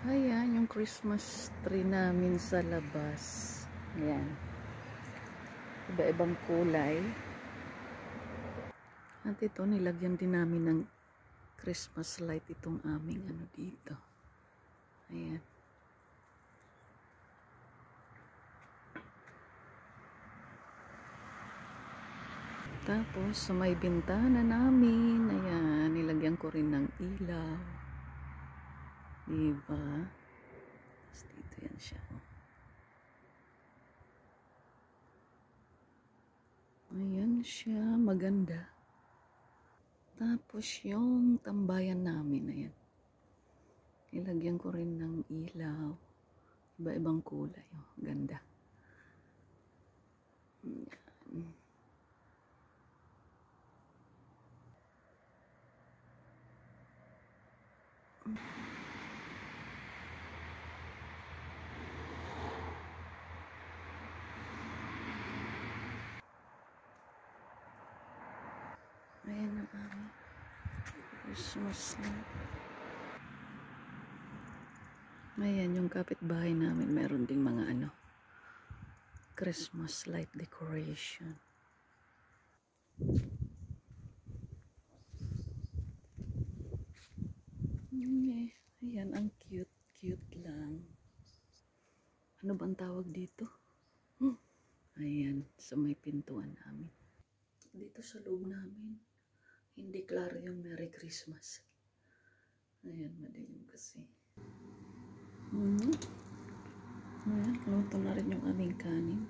Ayan, yung Christmas tree namin sa labas. Ayan. Iba-ibang kulay. At ito, nilagyan din namin ng Christmas light itong aming ano dito. Ayan. Tapos, sa may bintana namin, ayan, nilagyan ko rin ng ilaw. Diba? Tapos dito yan siya. Ayan siya, maganda. Tapos yung tambayan namin, ayan. Nilagyan ko rin ng ilaw. Iba-ibang kulay. Oh, ganda. Ayan. Ayan ang aming Christmas light. Ayan yung kapitbahay namin. Meron ding mga ano, Christmas light decoration. Ayan, ang cute lang. Ano bang tawag dito? Ayan, sa may pintuan namin. Dito sa loob namin, hindi klaro yung Merry Christmas. Ayan, madilim kasi. Ayan, luto na rin yung aming kanin.